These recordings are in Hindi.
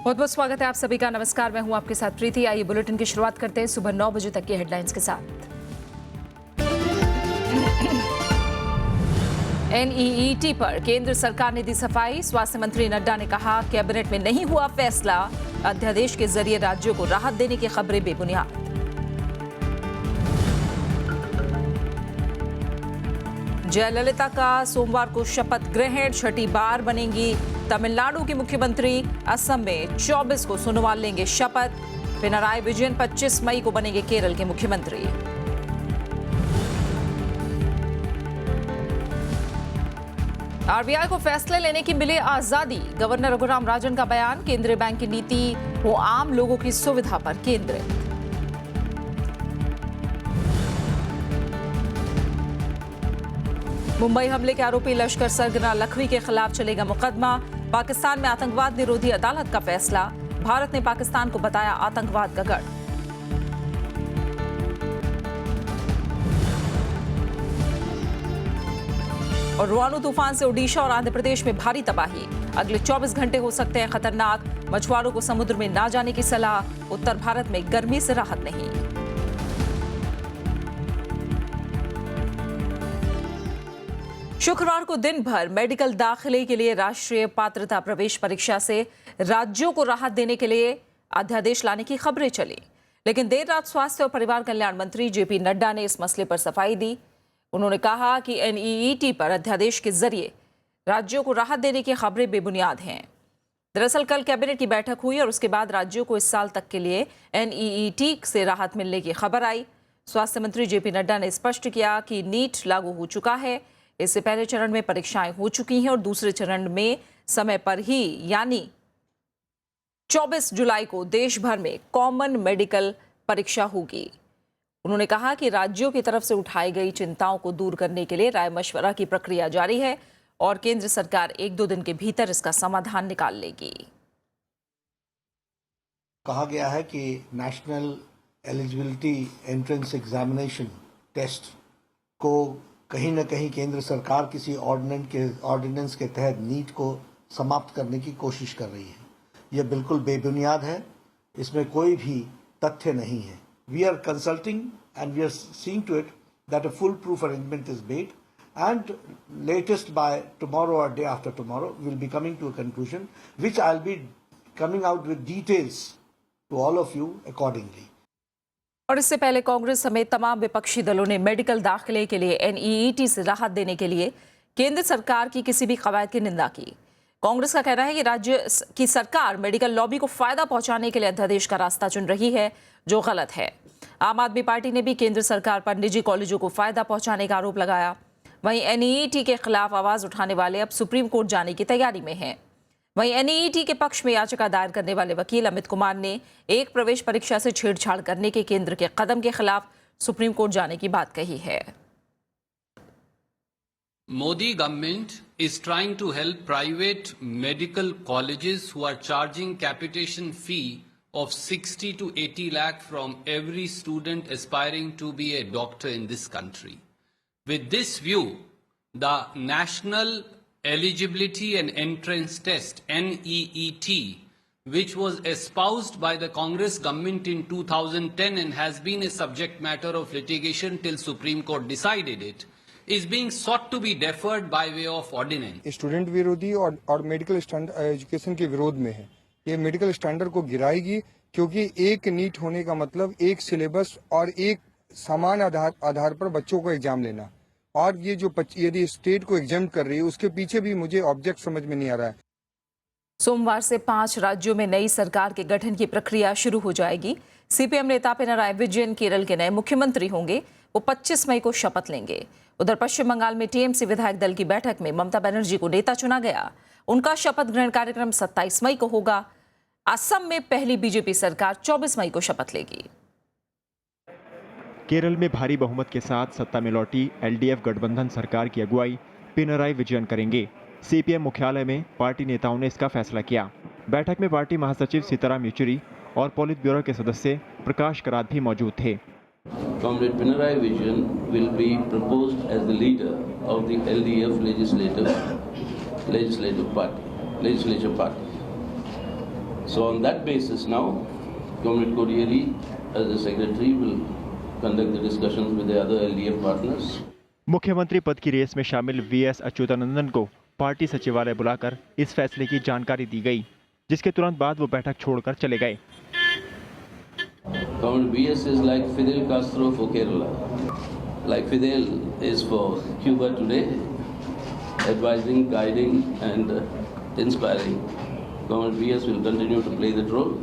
बहुत बहुत स्वागत है आप सभी का। नमस्कार, मैं हूं आपके साथ प्रीति। आइए बुलेटिन की शुरुआत करते हैं सुबह 9 बजे तक की हेडलाइंस के साथ। NEET पर केंद्र सरकार ने दी सफाई। स्वास्थ्य मंत्री नड्डा ने कहा, कैबिनेट में नहीं हुआ फैसला, अध्यादेश के जरिए राज्यों को राहत देने की खबरें बेबुनियाद। जयललिता का सोमवार को शपथ ग्रहण, छठी बार बनेंगी तमिलनाडु की मुख्यमंत्री। असम में 24 को सोनोवाल लेंगे शपथ। पिनराई विजयन 25 मई को बनेंगे केरल के मुख्यमंत्री। RBI को फैसले लेने की मिले आजादी, गवर्नर रघुराम राजन का बयान। केंद्रीय बैंक की नीति हो आम लोगों की सुविधा पर केंद्रित। मुंबई हमले के आरोपी लश्कर सरगना लखवी के खिलाफ चलेगा मुकदमा। पाकिस्तान में आतंकवाद निरोधी अदालत का फैसला। भारत ने पाकिस्तान को बताया आतंकवाद का गढ़। और रुआनु तूफान से ओडिशा और आंध्र प्रदेश में भारी तबाही। अगले 24 घंटे हो सकते हैं खतरनाक। मछुआरों को समुद्र में ना जाने की सलाह। उत्तर भारत में गर्मी से राहत नहीं। शुक्रवार को दिन भर मेडिकल दाखिले के लिए राष्ट्रीय पात्रता प्रवेश परीक्षा से राज्यों को राहत देने के लिए अध्यादेश लाने की खबरें चली, लेकिन देर रात स्वास्थ्य और परिवार कल्याण मंत्री JP नड्डा ने इस मसले पर सफाई दी। उन्होंने कहा कि NEET पर अध्यादेश के जरिए राज्यों को राहत देने की खबरें बेबुनियाद हैं। दरअसल कल कैबिनेट की बैठक हुई और उसके बाद राज्यों को इस साल तक के लिए NEET से राहत मिलने की खबर आई। स्वास्थ्य मंत्री JP नड्डा ने स्पष्ट किया कि नीट लागू हो चुका है। इससे पहले चरण में परीक्षाएं हो चुकी हैं और दूसरे चरण में समय पर ही यानी 24 जुलाई को देश भर में कॉमन मेडिकल परीक्षा होगी। उन्होंने कहा कि राज्यों की तरफ से उठाई गई चिंताओं को दूर करने के लिए राय मशवरा की प्रक्रिया जारी है और केंद्र सरकार 1-2 दिन के भीतर इसका समाधान निकाल लेगी। कहा गया है कि national eligibility entrance examination test को कहीं न कहीं केंद्र सरकार किसी ऑर्डिनेंस के तहत नीट को समाप्त करने की कोशिश कर रही है। यह बिल्कुल बेबुनियाद है, इसमें कोई भी तथ्य नहीं है। We are consulting and we are seeing to it that a foolproof arrangement is made and latest by tomorrow or day after tomorrow will be coming to a conclusion which I will be coming out with details to all of you accordingly. और इससे पहले कांग्रेस समेत तमाम विपक्षी दलों ने मेडिकल दाखिले के लिए NEET से राहत देने के लिए केंद्र सरकार की किसी भी कवायद की निंदा की। कांग्रेस का कहना है कि राज्य की सरकार मेडिकल लॉबी को फायदा पहुंचाने के लिए अध्यादेश का रास्ता चुन रही है, जो गलत है। आम आदमी पार्टी ने भी केंद्र सरकार पर निजी कॉलेजों को फायदा पहुंचाने का आरोप लगाया। वहीं NEET के खिलाफ आवाज उठाने वाले अब सुप्रीम कोर्ट जाने की तैयारी में हैं। वहीं NEET के पक्ष में याचिका दायर करने वाले वकील अमित कुमार ने एक प्रवेश परीक्षा से छेड़छाड़ करने के केंद्र के कदम के खिलाफ सुप्रीम कोर्ट जाने की बात कही है। Modi government is trying to help private medical colleges who are charging capitation fee of 60 to 80 lakh from every student aspiring to be a doctor in this country. With this view, the National Eligibility and Entrance Test, NEET, which was espoused by the Congress government in 2010 and has been a subject matter of litigation till Supreme Court decided it, is being sought to be deferred by way of ordinance. Student विरोधी और मेडिकल एजुकेशन के विरोध में है। ये मेडिकल स्टैंडर्ड को गिराएगी, क्योंकि एक नीट होने का मतलब एक सिलेबस और एक समान आधार पर बच्चों को एग्जाम लेना। और ये जो यदि स्टेट को एग्जाम्प्ट कर रही है, उसके पीछे भी मुझे ऑब्जेक्ट समझ में नहीं आ रहा है। सोमवार से 5 राज्यों में नई सरकार के गठन की प्रक्रिया शुरू हो जाएगी। CPM नेता पिनराई विजयन केरल के नए मुख्यमंत्री होंगे। वो 25 मई को शपथ लेंगे। उधर पश्चिम बंगाल में TMC विधायक दल की बैठक में ममता बनर्जी को नेता चुना गया। उनका शपथ ग्रहण कार्यक्रम 27 मई को होगा। असम में पहली BJP सरकार 24 मई को शपथ लेगी। केरल में भारी बहुमत के साथ सत्ता में लौटी LDF गठबंधन सरकार की अगुवाई पिनराई विजयन करेंगे। CPM मुख्यालय में पार्टी नेताओं ने इसका फैसला किया। बैठक में पार्टी महासचिव सीताराम येचुरी और पोलित ब्यूरो के सदस्य प्रकाश करात भी मौजूद थे। Comrade Pinarayi Vijayan will be proposed as the leader of the LDF legislature party. So on that basis now, Comrade Kodieri as the secretary will conduct the discussions with the other LDF partners. मुख्यमंत्री पद की रेस में शामिल वीएस अच्युतानंदन को पार्टी सचिवालय बुलाकर इस फैसले की जानकारी दी गई, जिसके तुरंत बाद वो बैठक छोड़कर चले गए। Comrade VS is like Fidel Castro for Kerala, like Fidel is for Cuba today, advising, guiding and inspiring. Comrade VS will continue to play that role.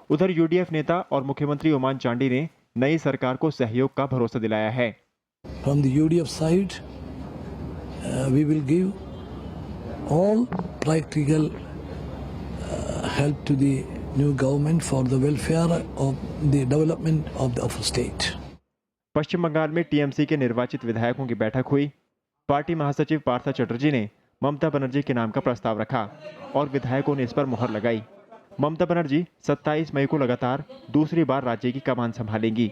उधर यूडीएफ नेता और मुख्यमंत्री ओमान चांडी ने नई सरकार को सहयोग का भरोसा दिलाया है। From the UDF side, we will give all practical help to the new government for the welfare of the development of the state. पश्चिम बंगाल में टीएमसी के निर्वाचित विधायकों की बैठक हुई। पार्टी महासचिव पार्था चटर्जी ने ममता बनर्जी के नाम का प्रस्ताव रखा और विधायकों ने इस पर मुहर लगाई। ममता बनर्जी 27 मई को लगातार दूसरी बार राज्य की कमान संभालेंगी।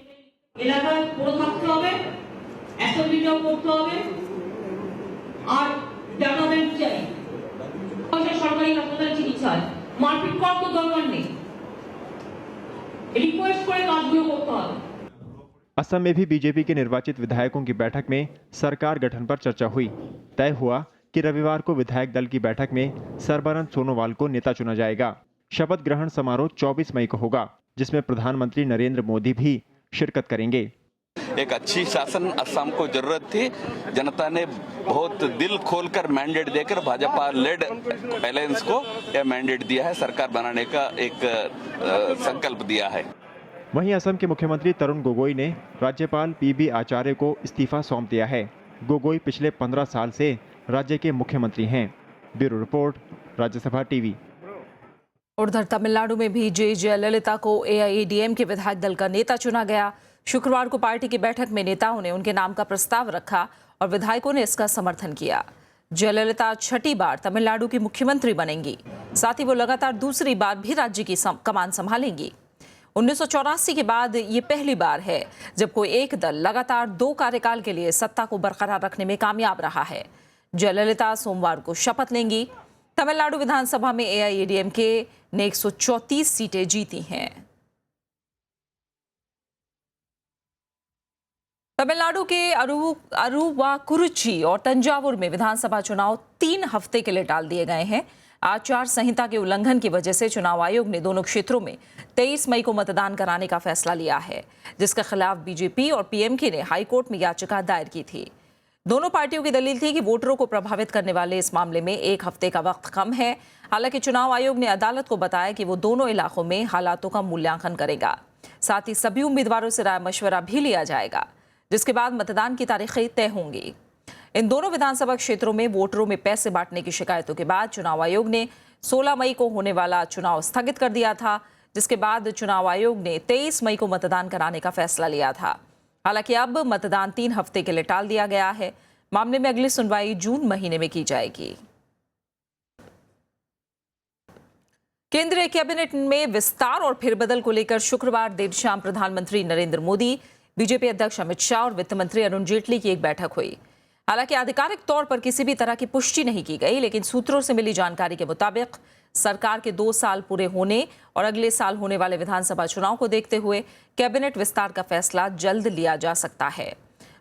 असम में भी बीजेपी के निर्वाचित विधायकों की बैठक में सरकार गठन पर चर्चा हुई। तय हुआ कि रविवार को विधायक दल की बैठक में सर्बानंद सोनोवाल को नेता चुना जाएगा। शपथ ग्रहण समारोह 24 मई को होगा, जिसमें प्रधानमंत्री नरेंद्र मोदी भी शिरकत करेंगे। एक अच्छी शासन असम को जरूरत थी। जनता ने बहुत दिल खोलकर मैंडेट देकर भाजपा लेड अलायंस को यह मैंडेट दिया है, सरकार बनाने का एक संकल्प दिया है। वहीं असम के मुख्यमंत्री तरुण गोगोई ने राज्यपाल पीबी आचार्य को इस्तीफा सौंप दिया है। गोगोई पिछले 15 साल से राज्य के मुख्यमंत्री हैं। Bureau report, Rajya Sabha TV. उधर तमिलनाडु में भी जे जयललिता को एआईएडीएम के विधायक दल का नेता चुना गया। शुक्रवार को पार्टी की बैठक में नेताओं ने उनके नाम का प्रस्ताव रखा और विधायकों ने इसका समर्थन किया। जयललिता छठी बार तमिलनाडु की मुख्यमंत्री बनेंगी। साथ ही वो लगातार दूसरी बार भी राज्य की कमान संभालेंगी। 1984 के बाद ये पहली बार है जब कोई एक दल लगातार 2 कार्यकाल के लिए सत्ता को बरकरार रखने में कामयाब रहा है। जयललिता सोमवार को शपथ लेंगी। तमिलनाडु विधानसभा में एआईएडीएमके ने 134 सीटें जीती हैं। तमिलनाडु के अरुवाकुरुची और तंजावुर में विधानसभा चुनाव 3 हफ्ते के लिए टाल दिए गए हैं। आचार संहिता के उल्लंघन की वजह से चुनाव आयोग ने दोनों क्षेत्रों में 23 मई को मतदान कराने का फैसला लिया है, जिसके खिलाफ बीजेपी और पीएमके ने हाईकोर्ट में याचिका दायर की थी। दोनों पार्टियों की दलील थी कि वोटरों को प्रभावित करने वाले इस मामले में 1 हफ्ते का वक्त कम है। हालांकि चुनाव आयोग ने अदालत को बताया कि वो दोनों इलाकों में हालातों का मूल्यांकन करेगा। साथ ही सभी उम्मीदवारों से राय मशवरा भी लिया जाएगा, जिसके बाद मतदान की तारीखें तय होंगी। इन दोनों विधानसभा क्षेत्रों में वोटरों में पैसे बांटने की शिकायतों के बाद चुनाव आयोग ने 16 मई को होने वाला चुनाव स्थगित कर दिया था, जिसके बाद चुनाव आयोग ने 23 मई को मतदान कराने का फैसला लिया था। हालांकि अब मतदान 3 हफ्ते के लिए टाल दिया गया है। मामले में अगली सुनवाई जून महीने में की जाएगी। केंद्रीय कैबिनेट में विस्तार और फेरबदल को लेकर शुक्रवार देर शाम प्रधानमंत्री नरेंद्र मोदी, बीजेपी अध्यक्ष अमित शाह और वित्त मंत्री अरुण जेटली की एक बैठक हुई। हालांकि आधिकारिक तौर पर किसी भी तरह की पुष्टि नहीं की गई, लेकिन सूत्रों से मिली जानकारी के मुताबिक सरकार के 2 साल पूरे होने और अगले साल होने वाले विधानसभा चुनाव को देखते हुए कैबिनेट विस्तार का फैसला जल्द लिया जा सकता है।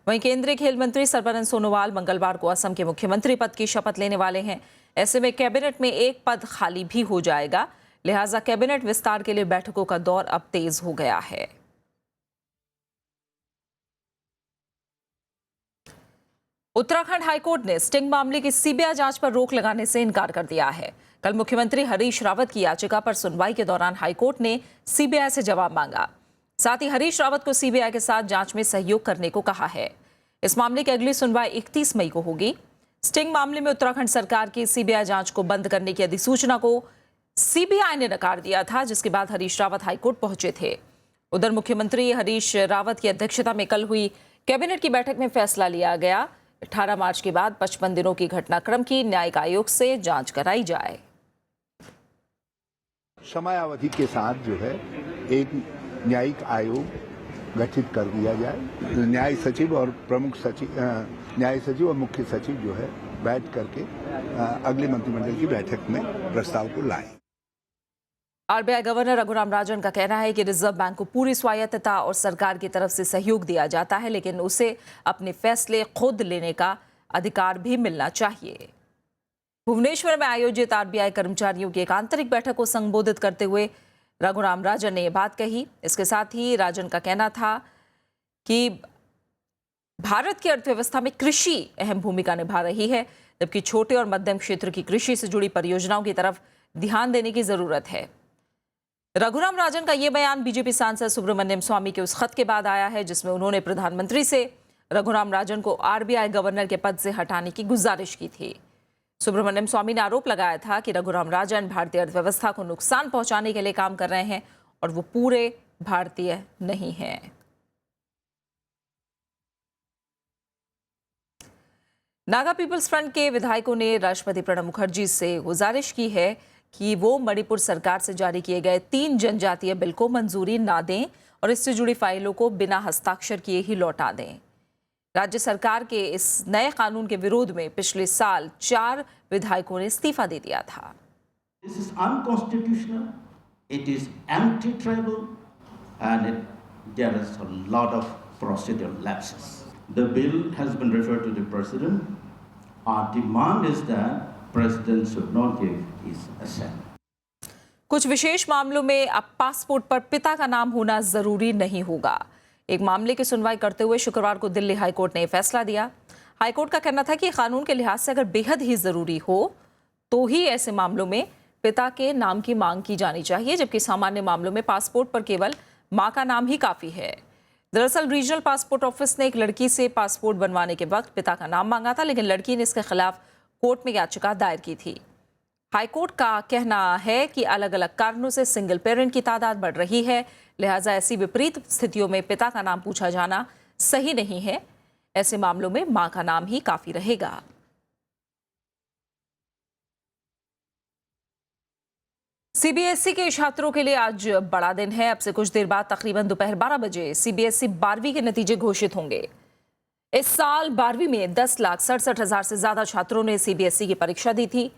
वहीं केंद्रीय खेल मंत्री सर्बानंद सोनोवाल मंगलवार को असम के मुख्यमंत्री पद की शपथ लेने वाले हैं। ऐसे में कैबिनेट में एक पद खाली भी हो जाएगा, लिहाजा कैबिनेट विस्तार के लिए बैठकों का दौर अब तेज हो गया है। उत्तराखंड हाईकोर्ट ने स्टिंग मामले की सीबीआई जांच पर रोक लगाने से इनकार कर दिया है। कल मुख्यमंत्री हरीश रावत की याचिका पर सुनवाई के दौरान हाईकोर्ट ने सीबीआई से जवाब मांगा। साथ ही हरीश रावत को सीबीआई के साथ जांच में सहयोग करने को कहा है। इस मामले की अगली सुनवाई 31 मई को होगी। स्टिंग मामले में उत्तराखंड सरकार की सीबीआई जांच को बंद करने की अधिसूचना को सीबीआई ने नकार दिया था, जिसके बाद हरीश रावत हाईकोर्ट पहुंचे थे। उधर मुख्यमंत्री हरीश रावत की अध्यक्षता में कल हुई कैबिनेट की बैठक में फैसला लिया गया 18 मार्च के बाद 55 दिनों की घटनाक्रम की न्यायिक आयोग से जांच कराई जाए। समयावधि के साथ जो है एक न्यायिक आयोग गठित कर दिया जाए। न्याय सचिव और प्रमुख सचिव, न्याय सचिव और मुख्य सचिव जो है बैठ करके अगले मंत्रिमंडल की बैठक में प्रस्ताव को लाएं। आरबीआई गवर्नर रघुराम राजन का कहना है कि रिजर्व बैंक को पूरी स्वायत्तता और सरकार की तरफ से सहयोग दिया जाता है, लेकिन उसे अपने फैसले खुद लेने का अधिकार भी मिलना चाहिए। भुवनेश्वर में आयोजित आरबीआई कर्मचारियों की एक आंतरिक बैठक को संबोधित करते हुए रघुराम राजन ने यह बात कही। इसके साथ ही राजन का कहना था कि भारत की अर्थव्यवस्था में कृषि अहम भूमिका निभा रही है, जबकि छोटे और मध्यम क्षेत्र की कृषि से जुड़ी परियोजनाओं की तरफ ध्यान देने की जरूरत है। रघुराम राजन का यह बयान बीजेपी सांसद सुब्रमण्यम स्वामी के उस खत के बाद आया है जिसमें उन्होंने प्रधानमंत्री से रघुराम राजन को आरबीआई गवर्नर के पद से हटाने की गुजारिश की थी। सुब्रमण्यम स्वामी ने आरोप लगाया था कि रघुराम राजन भारतीय अर्थव्यवस्था को नुकसान पहुंचाने के लिए काम कर रहे हैं और वो पूरे भारतीय नहीं हैं। नागा पीपल्स फ्रंट के विधायकों ने राष्ट्रपति प्रणब मुखर्जी से गुजारिश की है कि वो मणिपुर सरकार से जारी किए गए 3 जनजातीय बिल को मंजूरी ना दें और इससे जुड़ी फाइलों को बिना हस्ताक्षर किए ही लौटा दें। राज्य सरकार के इस नए कानून के विरोध में पिछले साल 4 विधायकों ने इस्तीफा दे दिया था। This is unconstitutional, it is anti-tribal, and there is a lot of procedural lapses. The bill has been referred to the President. Our demand is that President should not give his assent. कुछ विशेष मामलों में अब पासपोर्ट पर पिता का नाम होना जरूरी नहीं होगा। एक मामले की सुनवाई करते हुए शुक्रवार को दिल्ली हाईकोर्ट ने फैसला दिया। हाईकोर्ट का कहना था कि कानून के लिहाज से अगर बेहद ही जरूरी हो तो ही ऐसे मामलों में पिता के नाम की मांग की जानी चाहिए, जबकि सामान्य मामलों में पासपोर्ट पर केवल मां का नाम ही काफी है। दरअसल रीजनल पासपोर्ट ऑफिस ने एक लड़की से पासपोर्ट बनवाने के वक्त पिता का नाम मांगा था, लेकिन लड़की ने इसके खिलाफ कोर्ट में याचिका दायर की थी। हाईकोर्ट का कहना है कि अलग अलग कारणों से सिंगल पेरेंट की तादाद बढ़ रही है, लिहाजा ऐसी विपरीत स्थितियों में पिता का नाम पूछा जाना सही नहीं है। ऐसे मामलों में मां का नाम ही काफी रहेगा। सीबीएसई के छात्रों के लिए आज बड़ा दिन है। अब से कुछ देर बाद तकरीबन दोपहर 12 बजे सीबीएसई 12वीं के नतीजे घोषित होंगे। इस साल 12वीं में 10,67,000 से ज्यादा छात्रों ने सीबीएसई की परीक्षा दी थी।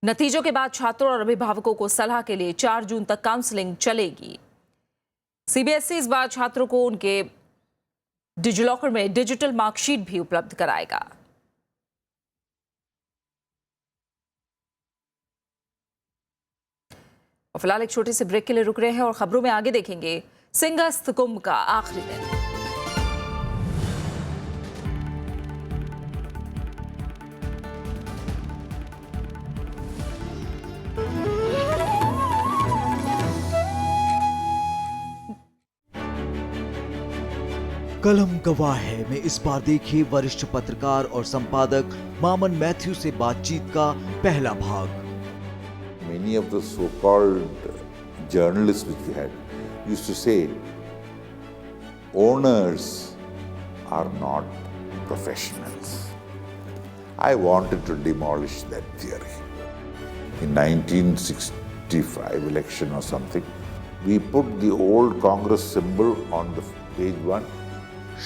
नतीजों के बाद छात्रों और अभिभावकों को सलाह के लिए 4 जून तक काउंसलिंग चलेगी। सीबीएसई इस बार छात्रों को उनके डिजिलॉकर में डिजिटल मार्कशीट भी उपलब्ध कराएगा। और फिलहाल एक छोटे से ब्रेक के लिए रुक रहे हैं और खबरों में आगे देखेंगे सिंहस्थ कुंभ का आखिरी दिन। कलम गवाह है में इस बार देखिए वरिष्ठ पत्रकार और संपादक मामन मैथ्यू से बातचीत का पहला भाग। Many of the so-called journalists which we had used to say, owners are not professionals. I wanted to demolish that theory. In 1965 election or something, we put the old Congress symbol on the page 1,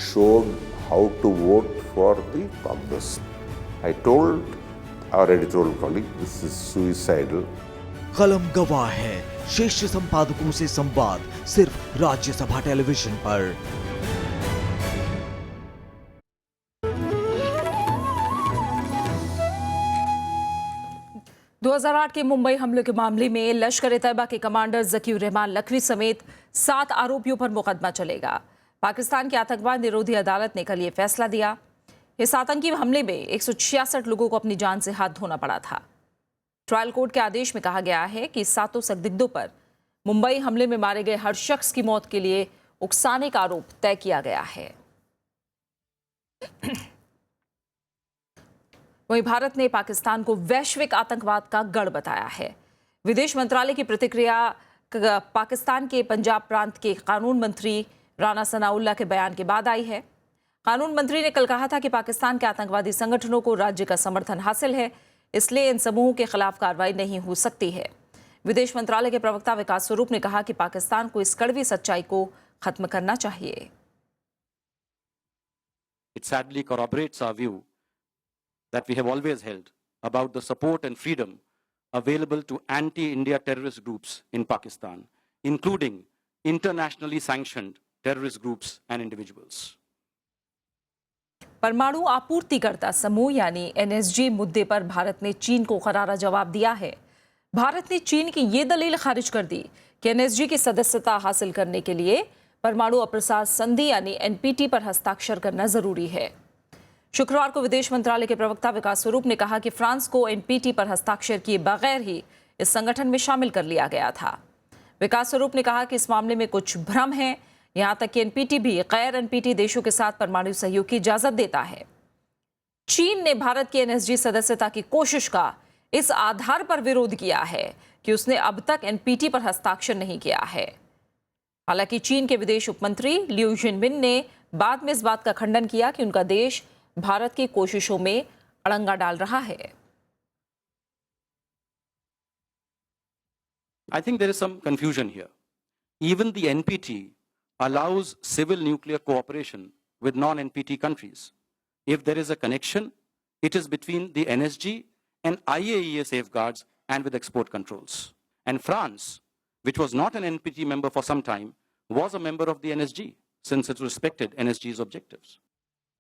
showed how to vote for the Congress. I told our editorial colleague, this is suicidal. कलम गवाह है शीर्ष संपादकों से संवाद सिर्फ राज्यसभा टेलीविजन पर। – 2008 के मुंबई हमले के मामले में लश्कर-ए-तैयबा के कमांडर जकीउर रहमान लखवी समेत 7 आरोपियों पर मुकदमा चलेगा। पाकिस्तान की आतंकवाद निरोधी अदालत ने कल ये फैसला दिया। इस आतंकी हमले में 166 लोगों को अपनी जान से हाथ धोना पड़ा था। ट्रायल कोर्ट के आदेश में कहा गया है कि 7 संदिग्धों पर मुंबई हमले में मारे गए हर शख्स की मौत के लिए उकसाने का आरोप तय किया गया है। वहीं भारत ने पाकिस्तान को वैश्विक आतंकवाद का गढ़ बताया है। विदेश मंत्रालय की प्रतिक्रिया पाकिस्तान के पंजाब प्रांत के कानून मंत्री राना सनाउल्लाह के बयान के बाद आई है। कानून मंत्री ने कल कहा था कि पाकिस्तान के आतंकवादी संगठनों को राज्य का समर्थन हासिल है, इसलिए इन समूहों के खिलाफ कार्रवाई नहीं हो सकती है। विदेश मंत्रालय के प्रवक्ता विकास स्वरूप ने कहा कि पाकिस्तान को इस कड़वी सच्चाई को खत्म करना चाहिए। It sadly corroborates our view that we have always held about the support and freedom available to anti-India terrorist groups in Pakistan, including internationally sanctioned terrorist groups and individuals. परमाणु आपूर्तिकर्ता समूह यानी एनएसजी मुद्दे पर भारत ने चीन को करारा जवाब दिया है। भारत ने चीन की ये दलील खारिज कर दी कि एनएसजी की सदस्यता हासिल करने के लिए परमाणु अप्रसार संधि यानी एनपीटी पर हस्ताक्षर करना जरूरी है। शुक्रवार को विदेश मंत्रालय के प्रवक्ता विकास स्वरूप ने कहा कि फ्रांस को एनपीटी पर हस्ताक्षर किए बगैर ही इस संगठन में शामिल कर लिया गया था। विकास स्वरूप ने कहा कि इस मामले में कुछ भ्रम है, यहां तक कि एनपीटी भी गैर एनपीटी देशों के साथ परमाणु सहयोग की इजाजत देता है। चीन ने भारत की एनएसजी सदस्यता की कोशिश का इस आधार पर विरोध किया है कि उसने अब तक एनपीटी पर हस्ताक्षर नहीं किया है। हालांकि चीन के विदेश उपमंत्री लियू जिनमिन ने बाद में इस बात का खंडन किया कि उनका देश भारत की कोशिशों में अड़ंगा डाल रहा है। I think there is some confusion here. Even the NPT allows civil nuclear cooperation with non-NPT countries. If there is a connection, it is between the NSG and IAEA safeguards and with export controls. And France, which was not an NPT member for some time, was a member of the NSG since it respected NSG's objectives.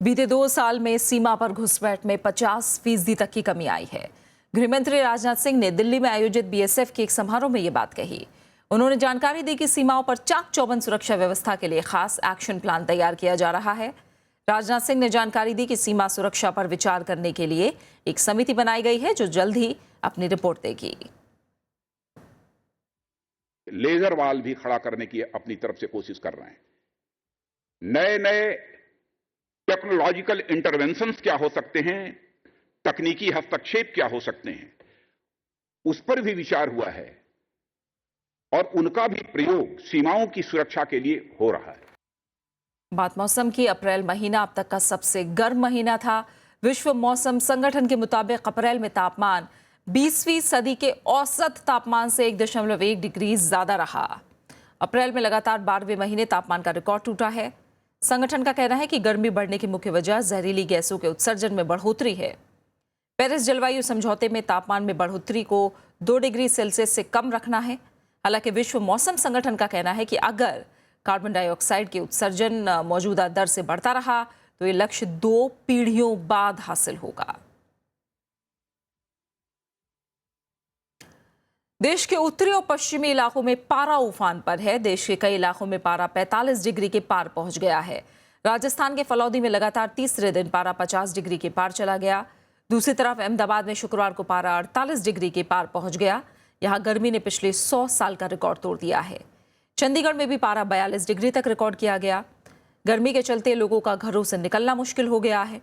बीते 2 साल में सीमा पर घुसपैठ में 50% तक की कमी आई है। गृहमंत्री राजनाथ सिंह ने दिल्ली में आयोजित बीएसएफ के एक समारोह में ये बात कही। उन्होंने जानकारी दी कि सीमाओं पर चाक चौबंद सुरक्षा व्यवस्था के लिए खास एक्शन प्लान तैयार किया जा रहा है। राजनाथ सिंह ने जानकारी दी कि सीमा सुरक्षा पर विचार करने के लिए एक समिति बनाई गई है जो जल्द ही अपनी रिपोर्ट देगी। लेजर वाल भी खड़ा करने की अपनी तरफ से कोशिश कर रहे हैं। नए नए टेक्नोलॉजिकल इंटरवेंशंस क्या हो सकते हैं, तकनीकी हस्तक्षेप क्या हो सकते हैं, उस पर भी विचार हुआ है और उनका भी प्रयोग सीमाओं की सुरक्षा के लिए हो रहा है। बात मौसम की। अप्रैल महीना अब तक का सबसे गर्म महीना था। विश्व मौसम संगठन के मुताबिक अप्रैल में तापमान 20वीं सदी के औसत तापमान से 1.1 डिग्री ज्यादा रहा। अप्रैल में लगातार 12वें महीने तापमान का रिकॉर्ड टूटा है। संगठन का कहना है कि गर्मी बढ़ने की मुख्य वजह जहरीली गैसों के उत्सर्जन में बढ़ोतरी है। पेरिस जलवायु समझौते में तापमान में बढ़ोतरी को 2 डिग्री सेल्सियस से कम रखना है। हालांकि विश्व मौसम संगठन का कहना है कि अगर कार्बन डाइऑक्साइड के उत्सर्जन मौजूदा दर से बढ़ता रहा तो ये लक्ष्य 2 पीढ़ियों बाद हासिल होगा। देश के उत्तरी और पश्चिमी इलाकों में पारा उफान पर है। देश के कई इलाकों में पारा 45 डिग्री के पार पहुंच गया है। राजस्थान के फलौदी में लगातार तीसरे दिन पारा 50 डिग्री के पार चला गया। दूसरी तरफ अहमदाबाद में शुक्रवार को पारा 48 डिग्री के पार पहुंच गया। यहां गर्मी ने पिछले 100 साल का रिकॉर्ड तोड़ दिया है। चंडीगढ़ में भी पारा 42 डिग्री तक रिकॉर्ड किया गया। गर्मी के चलते लोगों का घरों से निकलना मुश्किल हो गया है।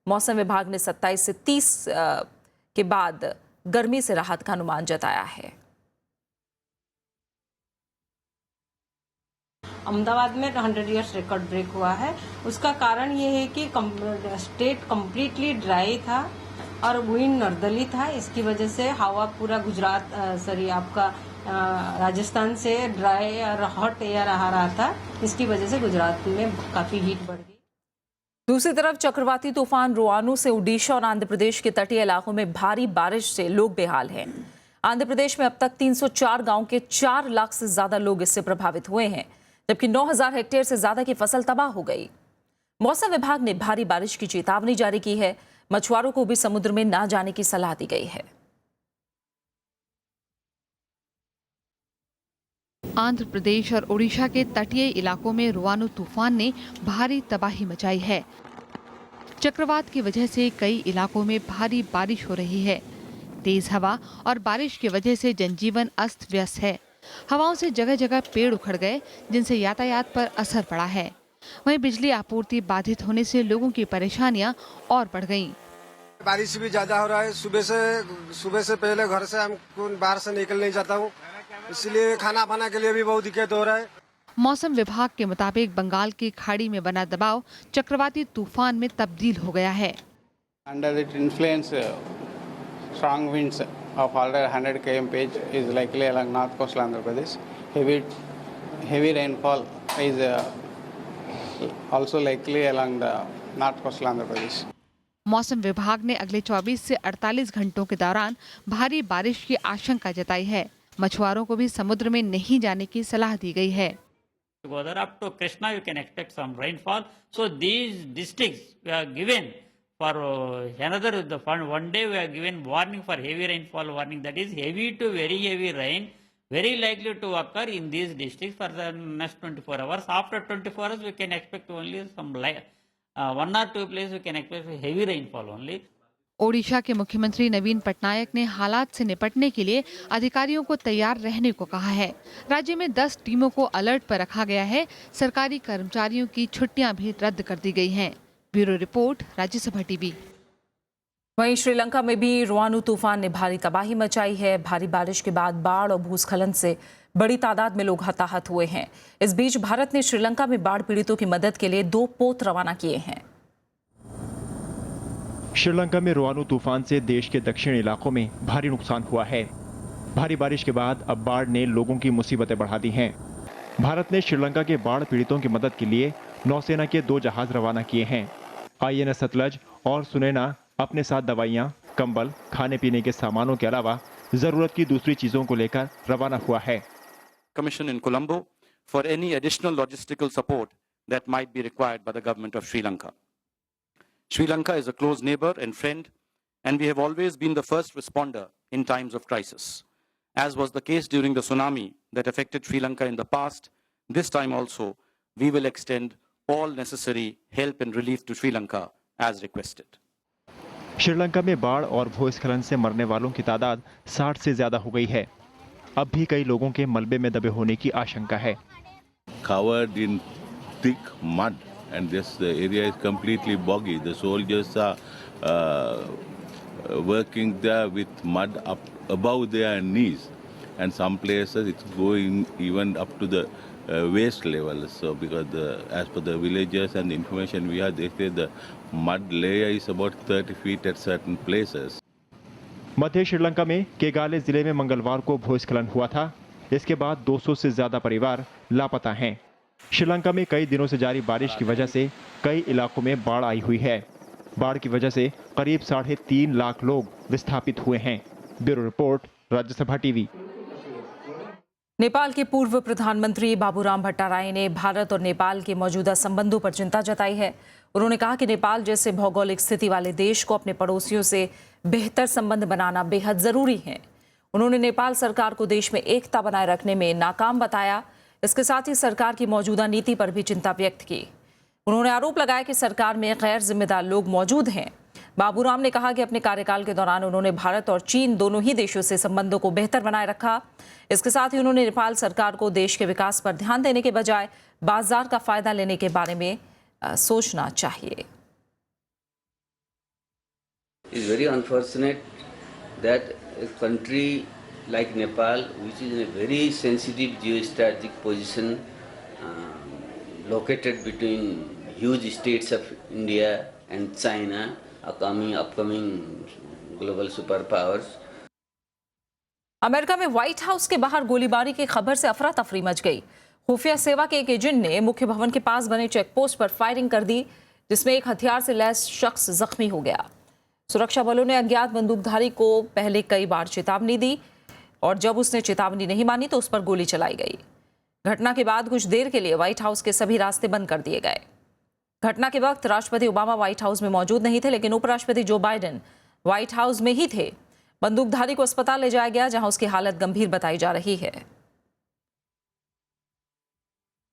मौसम विभाग ने 27 से 30 के बाद गर्मी से राहत का अनुमान जताया है। अहमदाबाद में 100 ईयर्स रिकॉर्ड ब्रेक हुआ है। उसका कारण ये है कि स्टेट कम्प्लीटली ड्राई था और विंड नॉर्दर्ली था। इसकी वजह से हवा पूरा गुजरात आपका राजस्थान से ड्राई और हॉट एयर आ रहा था। इसकी वजह से गुजरात में काफी हीट बढ़ गई। दूसरी तरफ चक्रवाती तूफान रोआनू से ओडिशा और आंध्र प्रदेश के तटीय इलाकों में भारी बारिश से लोग बेहाल हैं। आंध्र प्रदेश में अब तक 304 गांव के 4 लाख से ज्यादा लोग इससे प्रभावित हुए हैं, जबकि 9000 हेक्टेयर से ज्यादा की फसल तबाह हो गई। मौसम विभाग ने भारी बारिश की चेतावनी जारी की है। मछुआरों को भी समुद्र में ना जाने की सलाह दी गई है। आंध्र प्रदेश और ओडिशा के तटीय इलाकों में रोआनू तूफान ने भारी तबाही मचाई है। चक्रवात की वजह से कई इलाकों में भारी बारिश हो रही है। तेज हवा और बारिश की वजह से जनजीवन अस्त व्यस्त है। हवाओं से जगह जगह पेड़ उखड़ गए, जिनसे यातायात पर असर पड़ा है। वहीं बिजली आपूर्ति बाधित होने से लोगों की परेशानियां और बढ़ गईं। बारिश भी ज्यादा हो रहा है। सुबह से पहले घर से हम बाहर से निकल नहीं जाता हूँ, इसलिए खाना पाना के लिए भी बहुत दिक्कत हो रहा है। मौसम विभाग के मुताबिक बंगाल की खाड़ी में बना दबाव चक्रवाती तूफान में तब्दील हो गया है। Under its influence, strong winds of already 100 km/h is likely along north coastal Andhra Pradesh. Heavy rainfall is also likely along the north coastal Andhra Pradesh. मौसम विभाग ने अगले 24 से 48 घंटों के दौरान भारी बारिश की आशंका जताई है। मछुआरों को भी समुद्र में नहीं जाने की सलाह दी गई है। Whether up to Krishna you can expect some rainfall. So these districts we are given for one day we are given warning for heavy rainfall warning, that is heavy to very heavy rain very likely to occur in these districts for the next 24 hours. After 24 hours we can expect only some one or two places we can expect heavy rainfall only. Odisha के मुख्यमंत्री नवीन पटनायक ने हालात से निपटने के लिए अधिकारियों को तैयार रहने को कहा है। राज्य में 10 टीमों को अलर्ट पर रखा गया है। सरकारी कर्मचारियों की छुट्टियां भी रद्द कर दी गई हैं। Bureau report, Rajya Sabha TV. वहीं श्रीलंका में भी रुआनु तूफान ने भारी तबाही मचाई है। भारी बारिश के बाद बाढ़ और भूस्खलन से बड़ी तादाद में लोग हताहत हुए हैं। इस बीच भारत ने श्रीलंका में बाढ़ पीड़ितों की मदद के लिए 2 पोत रवाना किए हैं। श्रीलंका में रुआनु तूफान से देश के दक्षिणी इलाकों में भारी नुकसान हुआ है। भारी बारिश के बाद अब बाढ़ ने लोगों की मुसीबतें बढ़ा दी हैं। भारत ने श्रीलंका के बाढ़ पीड़ितों की मदद के लिए नौसेना के 2 जहाज रवाना किए हैं। INS सतलज और सुनैना अपने साथ दवाइयां, कंबल, खाने पीने के सामानों के अलावा जरूरत की दूसरी चीजों को लेकर रवाना हुआ है। Commission in Colombo for any additional logistical support that might be required by the government of Sri Lanka. Sri Lanka is a close neighbor and friend, and we have always been the first responder in times of crisis. As was the case during the tsunami that affected Sri Lanka in the past, this time also we will extend all necessary help and relief to Sri Lanka as requested. Sri Lanka में बाढ़ और भूस्खलन से मरने वालों की तादाद 60 से ज्यादा हो गई है। अब भी कई लोगों के मलबे में दबे होने की आशंका है। Covered in thick mud. And this area is completely boggy. The soldiers are working there with mud up above their knees, and some places it's going even up to the waist level. So, because as per the villagers and the information we have, they say the mud layer is about 30 feet at certain places. मध्य श्रीलंका में केगाले जिले में मंगलवार को भूस्खलन हुआ था। इसके बाद 200 से ज्यादा परिवार लापता हैं। श्रीलंका में कई दिनों से जारी बारिश की वजह से कई इलाकों में बाढ़ आई हुई है। बाढ़ की वजह से करीब 3.5 लाख लोग विस्थापित हुए हैं। Bureau report, Rajya Sabha TV. Nepal के पूर्व प्रधानमंत्री बाबूराम भट्टाराय ने भारत और नेपाल के मौजूदा संबंधों पर चिंता जताई है। उन्होंने कहा कि नेपाल जैसे भौगोलिक स्थिति वाले देश को अपने पड़ोसियों से बेहतर संबंध बनाना बेहद जरूरी है। उन्होंने नेपाल सरकार को देश में एकता बनाए रखने में नाकाम बताया। इसके साथ ही सरकार की मौजूदा नीति पर भी चिंता व्यक्त की। उन्होंने आरोप लगाया कि सरकार में गैर जिम्मेदार लोग मौजूद हैं। बाबूराम ने कहा कि अपने कार्यकाल के दौरान उन्होंने भारत और चीन दोनों ही देशों से संबंधों को बेहतर बनाए रखा। इसके साथ ही उन्होंने नेपाल सरकार को देश के विकास पर ध्यान देने के बजाय बाजार का फायदा लेने के बारे में सोचना चाहिए। It's very unfortunate that a country like Nepal, which is in a very sensitive geostrategic position, located between huge states of India and China, upcoming global superpowers. America में व्हाइट हाउस के बाहर गोलीबारी की खबर से अफरा तफरी मच गई। खुफिया सेवा के एक एजेंट ने मुख्य भवन के पास बने चेकपोस्ट पर फायरिंग कर दी, जिसमें एक हथियार से लैस शख्स जख्मी हो गया। सुरक्षा बलों ने अज्ञात बंदूकधारी को पहले कई बार चेतावनी दी और जब उसने चेतावनी नहीं मानी तो उस पर गोली चलाई गई। घटना के बाद कुछ देर के लिए व्हाइट हाउस के सभी रास्ते बंद कर दिए गए। घटना के वक्त राष्ट्रपति ओबामा व्हाइट हाउस में मौजूद नहीं थे, लेकिन उपराष्ट्रपति जो बाइडेन व्हाइट हाउस में ही थे। बंदूकधारी को अस्पताल ले जाया गया, जहां उसकी हालत गंभीर बताई जा रही है।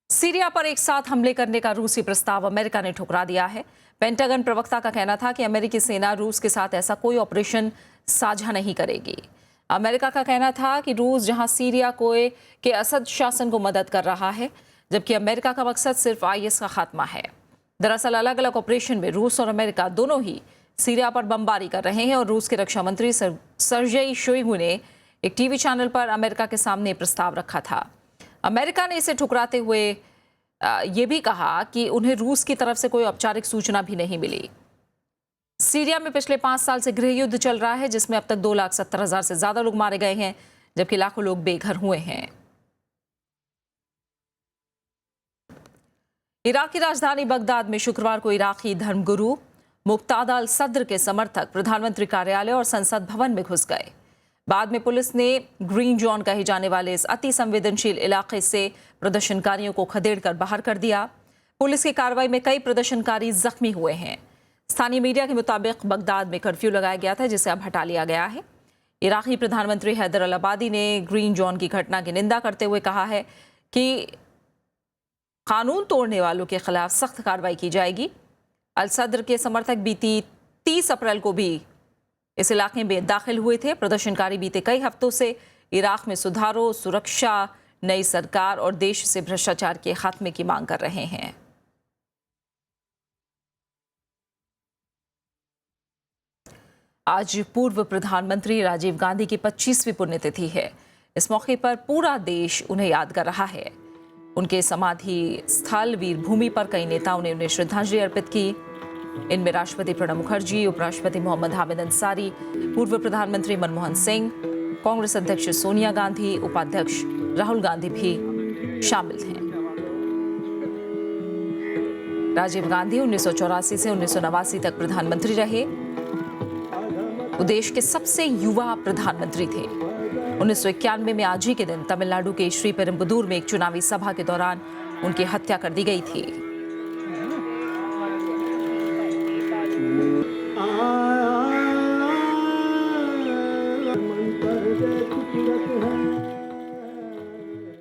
सीरिया पर एक साथ हमले करने का रूसी प्रस्ताव अमेरिका ने ठुकरा दिया है। पेंटागन प्रवक्ता का कहना था कि अमेरिकी सेना रूस के साथ ऐसा कोई ऑपरेशन साझा नहीं करेगी। अमेरिका का कहना था कि रूस जहां सीरिया के असद शासन को मदद कर रहा है, जबकि अमेरिका का मकसद सिर्फ IS का खात्मा है। दरअसल अलग अलग ऑपरेशन में रूस और अमेरिका दोनों ही सीरिया पर बमबारी कर रहे हैं और रूस के रक्षा मंत्री सर्जेई शोइगु ने एक टीवी चैनल पर अमेरिका के सामने प्रस्ताव रखा था। अमेरिका ने इसे ठुकराते हुए ये भी कहा कि उन्हें रूस की तरफ से कोई औपचारिक सूचना भी नहीं मिली। सीरिया में पिछले 5 साल से गृह युद्ध चल रहा है, जिसमें अब तक 2,70,000 से ज्यादा लोग मारे गए हैं, जबकि लाखों लोग बेघर हुए हैं। इराक की राजधानी बगदाद में शुक्रवार को इराकी धर्मगुरु मुक्तादा अल सद्र के समर्थक प्रधानमंत्री कार्यालय और संसद भवन में घुस गए। बाद में पुलिस ने ग्रीन जोन कहे जाने वाले इस अति संवेदनशील इलाके से प्रदर्शनकारियों को खदेड़कर बाहर कर दिया। पुलिस की कार्रवाई में कई प्रदर्शनकारी जख्मी हुए हैं। स्थानीय मीडिया के मुताबिक बगदाद में कर्फ्यू लगाया गया था, जिसे अब हटा लिया गया है। इराकी प्रधानमंत्री हैदर अल अबादी ने ग्रीन जोन की घटना की निंदा करते हुए कहा है कि कानून तोड़ने वालों के खिलाफ सख्त कार्रवाई की जाएगी। अल सद्र के समर्थक बीती 30 अप्रैल को भी इस इलाके में दाखिल हुए थे। प्रदर्शनकारी बीते कई हफ्तों से इराक में सुधारों, सुरक्षा, नई सरकार और देश से भ्रष्टाचार के खात्मे की मांग कर रहे हैं। आज पूर्व प्रधानमंत्री राजीव गांधी की 25वीं पुण्यतिथि है। इस मौके पर पूरा देश उन्हें याद कर रहा है। उनके समाधि स्थल वीर भूमि पर कई नेताओं ने उन्हें श्रद्धांजलि अर्पित की। इनमें राष्ट्रपति प्रणब मुखर्जी, उपराष्ट्रपति मोहम्मद हामिद अंसारी, पूर्व प्रधानमंत्री मनमोहन सिंह, कांग्रेस अध्यक्ष सोनिया गांधी, उपाध्यक्ष राहुल गांधी भी शामिल हैं। राजीव गांधी 1984 से 1989 तक प्रधानमंत्री रहे। वो देश के सबसे युवा प्रधानमंत्री थे। 1991 में आज ही के दिन तमिलनाडु के श्रीपेरुम्बदूर में एक चुनावी सभा के दौरान उनकी हत्या कर दी गई थी।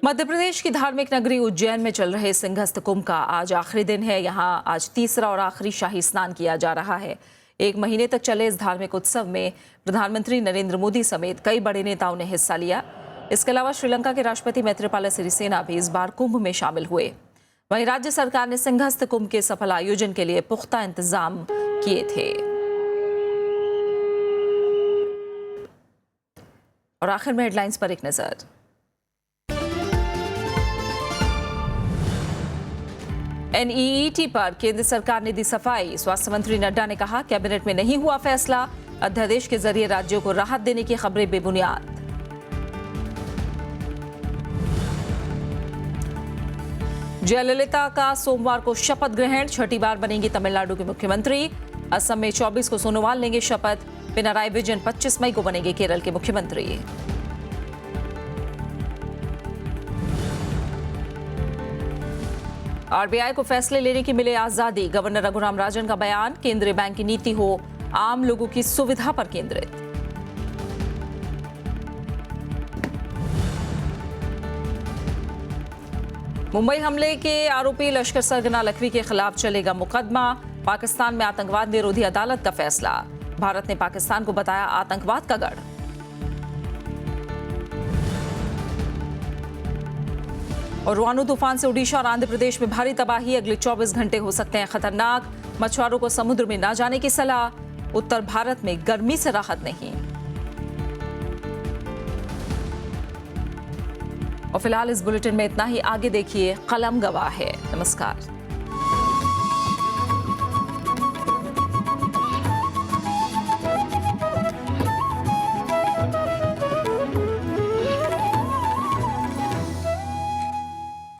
मध्य प्रदेश की धार्मिक नगरी उज्जैन में चल रहे सिंहस्थ कुंभ का आज आखिरी दिन है। यहाँ आज तीसरा और आखिरी शाही स्नान किया जा रहा है। 1 महीने तक चले इस धार्मिक उत्सव में प्रधानमंत्री नरेंद्र मोदी समेत कई बड़े नेताओं ने हिस्सा लिया। इसके अलावा श्रीलंका के राष्ट्रपति मैत्रीपाला सिरिसेना भी इस बार कुंभ में शामिल हुए। वहीं राज्य सरकार ने सिंहस्थ कुंभ के सफल आयोजन के लिए पुख्ता इंतजाम किए थे। और आखिर में हेडलाइंस पर एक नजर। NEET पर केंद्र सरकार ने दी सफाई। स्वास्थ्य मंत्री नड्डा ने कहा, कैबिनेट में नहीं हुआ फैसला, अध्यादेश के जरिए राज्यों को राहत देने की खबरें बेबुनियाद। जयललिता का सोमवार को शपथ ग्रहण, 6ठी बार बनेंगी तमिलनाडु के मुख्यमंत्री। असम में 24 को सोनोवाल लेंगे शपथ। पिनराई विजयन 25 मई को बनेंगे केरल के मुख्यमंत्री। RBI को फैसले लेने की मिले आजादी, गवर्नर रघुराम राजन का बयान। केंद्रीय बैंक की नीति हो आम लोगों की सुविधा पर केंद्रित। मुंबई हमले के आरोपी लश्कर सरगना लखवी के खिलाफ चलेगा मुकदमा। पाकिस्तान में आतंकवाद विरोधी अदालत का फैसला। भारत ने पाकिस्तान को बताया आतंकवाद का गढ़। और रुआनु तूफान से ओडिशा और आंध्र प्रदेश में भारी तबाही, अगले 24 घंटे हो सकते हैं खतरनाक। मछुआरों को समुद्र में न जाने की सलाह। उत्तर भारत में गर्मी से राहत नहीं। और फिलहाल इस बुलेटिन में इतना ही। आगे देखिए कलम गवाह है। नमस्कार।